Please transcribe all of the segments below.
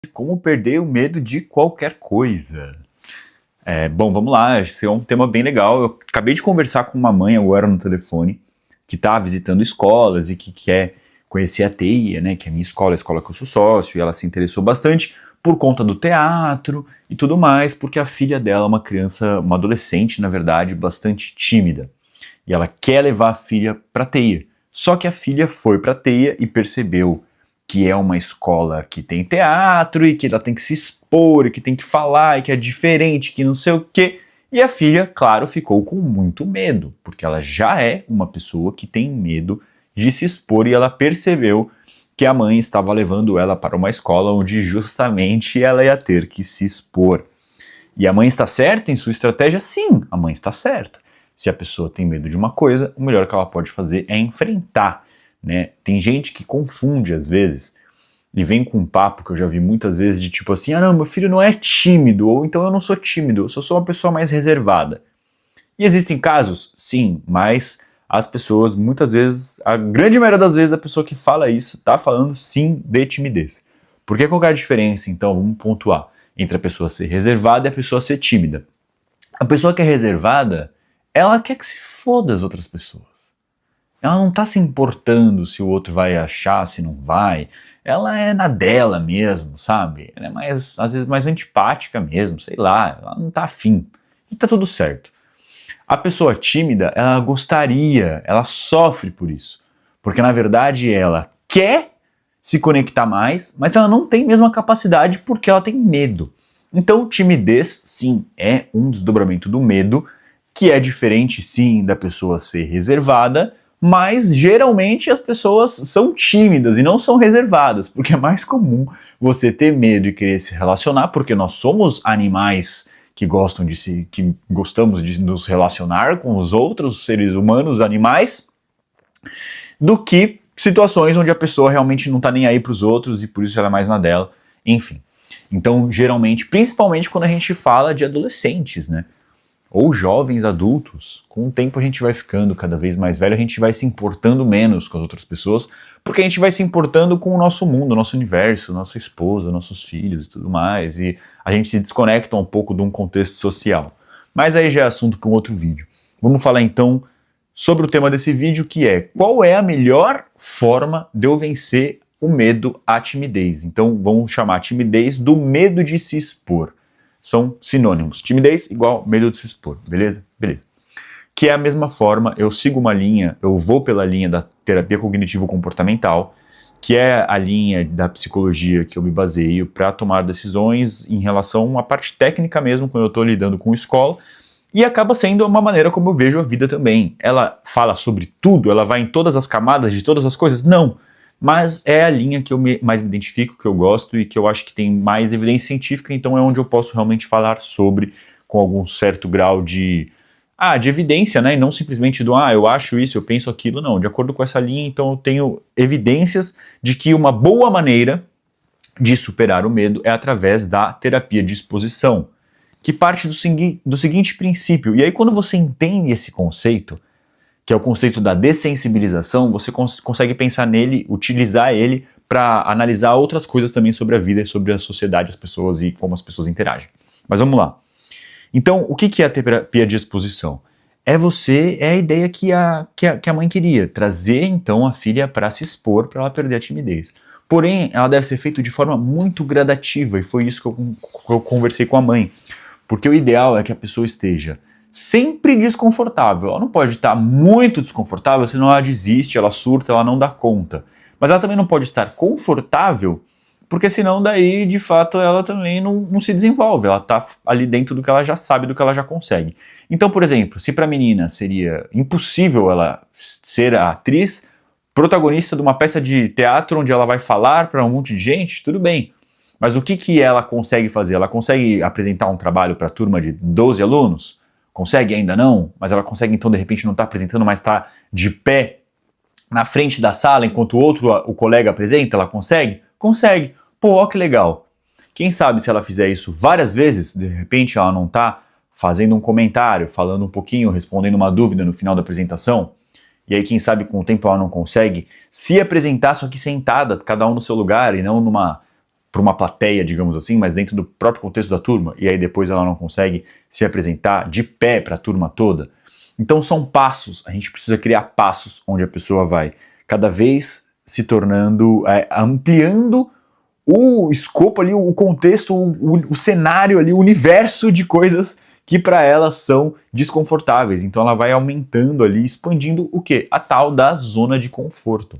Como perder o medo de qualquer coisa. Bom, vamos lá, esse é um tema bem legal. Eu acabei de conversar com uma mãe agora no telefone, que está visitando escolas e que quer conhecer a TEIA, né, que é a minha escola, a escola que eu sou sócio, e ela se interessou bastante por conta do teatro e tudo mais, porque a filha dela é uma criança, uma adolescente, na verdade, bastante tímida. E ela quer levar a filha para a TEIA. Só que a filha foi para a TEIA e percebeu que é uma escola que tem teatro e que ela tem que se expor e que tem que falar e que é diferente, que não sei o quê. E a filha, claro, ficou com muito medo, porque ela já é uma pessoa que tem medo de se expor e ela percebeu que a mãe estava levando ela para uma escola onde justamente ela ia ter que se expor. E a mãe está certa em sua estratégia? Sim, a mãe está certa. Se a pessoa tem medo de uma coisa, o melhor que ela pode fazer é enfrentar. Né? Tem gente que confunde às vezes e vem com um papo que eu já vi muitas vezes de tipo assim, não, meu filho não é tímido, ou então eu não sou tímido, eu só sou uma pessoa mais reservada. E existem casos? Sim, mas as pessoas muitas vezes, a grande maioria das vezes a pessoa que fala isso está falando sim de timidez. Por que qual é a diferença então, vamos pontuar, entre a pessoa ser reservada e a pessoa ser tímida? A pessoa que é reservada, ela quer que se foda as outras pessoas. Ela não tá se importando se o outro vai achar, se não vai. Ela é na dela mesmo, sabe? Ela é mais, às vezes mais antipática mesmo, sei lá. Ela não tá afim. E tá tudo certo. A pessoa tímida, ela gostaria, ela sofre por isso. Porque na verdade ela quer se conectar mais, mas ela não tem mesmo a capacidade porque ela tem medo. Então timidez, sim, é um desdobramento do medo, que é diferente, sim, da pessoa ser reservada, mas geralmente as pessoas são tímidas e não são reservadas, porque é mais comum você ter medo e querer se relacionar, porque nós somos animais que gostamos de nos relacionar com os outros seres humanos, animais, do que situações onde a pessoa realmente não tá nem aí pros outros e por isso ela é mais na dela, enfim. Então, geralmente, principalmente quando a gente fala de adolescentes, né? Ou jovens adultos, com o tempo a gente vai ficando cada vez mais velho, a gente vai se importando menos com as outras pessoas, porque a gente vai se importando com o nosso mundo, o nosso universo, nossa esposa, nossos filhos e tudo mais, e a gente se desconecta um pouco de um contexto social. Mas aí já é assunto para um outro vídeo. Vamos falar então sobre o tema desse vídeo, que é qual é a melhor forma de eu vencer o medo à timidez. Então vamos chamar a timidez do medo de se expor. São sinônimos. Timidez igual medo de se expor, beleza? Beleza. Que é a mesma forma, eu sigo uma linha, eu vou pela linha da terapia cognitivo-comportamental, que é a linha da psicologia que eu me baseio para tomar decisões em relação à parte técnica mesmo, quando eu estou lidando com escola, e acaba sendo uma maneira como eu vejo a vida também. Ela fala sobre tudo, ela vai em todas as camadas de todas as coisas? Não. Mas é a linha que eu mais me identifico, que eu gosto e que eu acho que tem mais evidência científica, então é onde eu posso realmente falar sobre com algum certo grau de evidência, né? E não simplesmente eu acho isso, eu penso aquilo, não. De acordo com essa linha, então eu tenho evidências de que uma boa maneira de superar o medo é através da terapia de exposição, que parte do seguinte princípio. E aí quando você entende esse conceito, que é o conceito da dessensibilização, você consegue pensar nele, utilizar ele para analisar outras coisas também sobre a vida, sobre a sociedade, as pessoas e como as pessoas interagem. Mas vamos lá. Então, o que é a terapia de exposição? É a ideia que a mãe queria, trazer então a filha para se expor, para ela perder a timidez. Porém, ela deve ser feita de forma muito gradativa, e foi isso que eu conversei com a mãe. Porque o ideal é que a pessoa esteja sempre desconfortável. Ela não pode estar muito desconfortável, senão ela desiste, ela surta, ela não dá conta. Mas ela também não pode estar confortável, porque senão daí, de fato, ela também não se desenvolve. Ela está ali dentro do que ela já sabe, do que ela já consegue. Então, por exemplo, se para a menina seria impossível ela ser a atriz protagonista de uma peça de teatro onde ela vai falar para um monte de gente, tudo bem. Mas o que ela consegue fazer? Ela consegue apresentar um trabalho para a turma de 12 alunos? Consegue ainda não, mas ela consegue então de repente não estar apresentando, mas está de pé na frente da sala enquanto o colega apresenta, ela consegue? Consegue. Pô, ó que legal. Quem sabe se ela fizer isso várias vezes, de repente ela não está fazendo um comentário, falando um pouquinho, respondendo uma dúvida no final da apresentação, e aí quem sabe com o tempo ela não consegue se apresentar só que sentada, cada um no seu lugar e não numa para uma plateia, digamos assim, mas dentro do próprio contexto da turma, e aí depois ela não consegue se apresentar de pé para a turma toda. Então são passos, a gente precisa criar passos onde a pessoa vai cada vez se tornando, ampliando o escopo ali, o contexto, o cenário ali, o universo de coisas que para ela são desconfortáveis. Então ela vai aumentando ali, expandindo o quê? A tal da zona de conforto.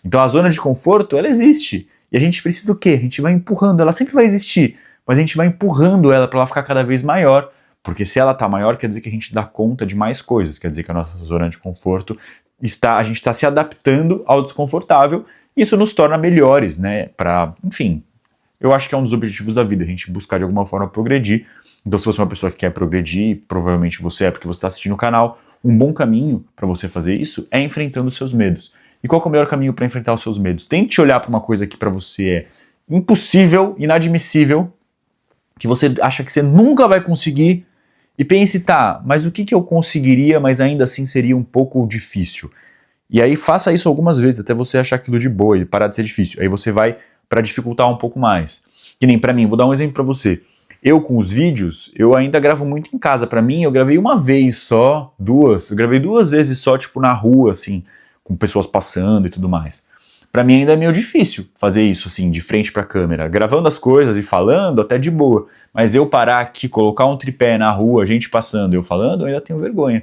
Então a zona de conforto, ela existe. E a gente precisa o quê? A gente vai empurrando, ela sempre vai existir, mas a gente vai empurrando ela para ela ficar cada vez maior. Porque se ela está maior, quer dizer que a gente dá conta de mais coisas, quer dizer que a nossa zona de conforto a gente está se adaptando ao desconfortável, e isso nos torna melhores, né? Enfim, eu acho que é um dos objetivos da vida, a gente buscar de alguma forma progredir. Então, se você é uma pessoa que quer progredir, provavelmente você é porque você está assistindo o canal, um bom caminho para você fazer isso é enfrentando os seus medos. E qual é o melhor caminho para enfrentar os seus medos? Tente olhar para uma coisa que para você é impossível, inadmissível, que você acha que você nunca vai conseguir, e pense, tá, mas o que eu conseguiria, mas ainda assim seria um pouco difícil? E aí faça isso algumas vezes, até você achar aquilo de boa e parar de ser difícil. Aí você vai para dificultar um pouco mais. Que nem para mim, vou dar um exemplo para você. Eu com os vídeos, eu ainda gravo muito em casa. Para mim, eu gravei uma vez só, eu gravei 2 vezes só, tipo na rua, assim, com pessoas passando e tudo mais. Pra mim ainda é meio difícil fazer isso, assim, de frente pra câmera. Gravando as coisas e falando, até de boa. Mas eu parar aqui, colocar um tripé na rua, gente passando, eu falando, eu ainda tenho vergonha.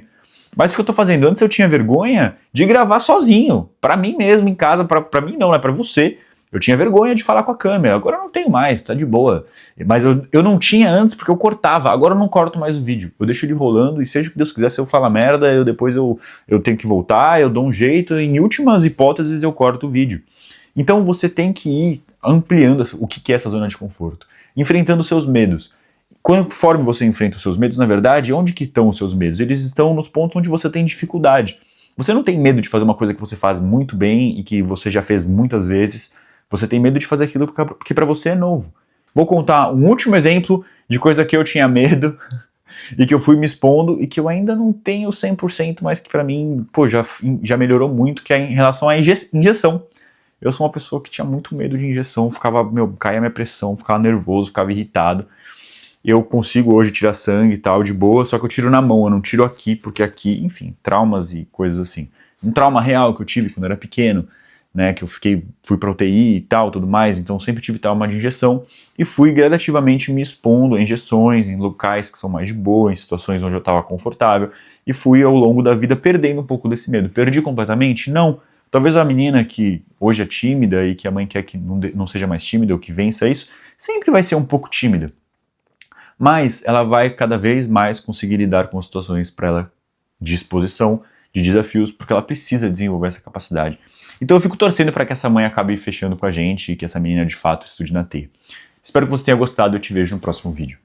Mas o que eu tô fazendo? Antes eu tinha vergonha de gravar sozinho. Pra mim mesmo, em casa. Pra mim não, né? Pra você. Eu tinha vergonha de falar com a câmera. Agora eu não tenho mais, tá de boa. Mas eu não tinha antes porque eu cortava. Agora eu não corto mais o vídeo. Eu deixo ele rolando e seja o que Deus quiser, se eu falar merda, depois eu tenho que voltar, eu dou um jeito. Em últimas hipóteses eu corto o vídeo. Então você tem que ir ampliando o que é essa zona de conforto. Enfrentando os seus medos. Conforme você enfrenta os seus medos, na verdade, onde que estão os seus medos? Eles estão nos pontos onde você tem dificuldade. Você não tem medo de fazer uma coisa que você faz muito bem e que você já fez muitas vezes. Você tem medo de fazer aquilo porque para você é novo. Vou contar um último exemplo de coisa que eu tinha medo e que eu fui me expondo e que eu ainda não tenho 100%, mas que para mim, pô, já melhorou muito, que é em relação à injeção. Eu sou uma pessoa que tinha muito medo de injeção, caía minha pressão, ficava nervoso, ficava irritado. Eu consigo hoje tirar sangue e tal, de boa, só que eu tiro na mão, eu não tiro aqui, porque aqui, enfim, traumas e coisas assim. Um trauma real que eu tive quando eu era pequeno, né, que eu fui pra UTI e tal, tudo mais, então sempre tive trauma de injeção e fui gradativamente me expondo a injeções em locais que são mais de boa, em situações onde eu estava confortável, e fui ao longo da vida perdendo um pouco desse medo. Perdi completamente? Não. Talvez a menina que hoje é tímida e que a mãe quer que não seja mais tímida ou que vença isso, sempre vai ser um pouco tímida. Mas ela vai cada vez mais conseguir lidar com as situações para ela de exposição, de desafios, porque ela precisa desenvolver essa capacidade. Então eu fico torcendo para que essa mãe acabe fechando com a gente e que essa menina de fato estude na T. Espero que você tenha gostado e eu te vejo no próximo vídeo.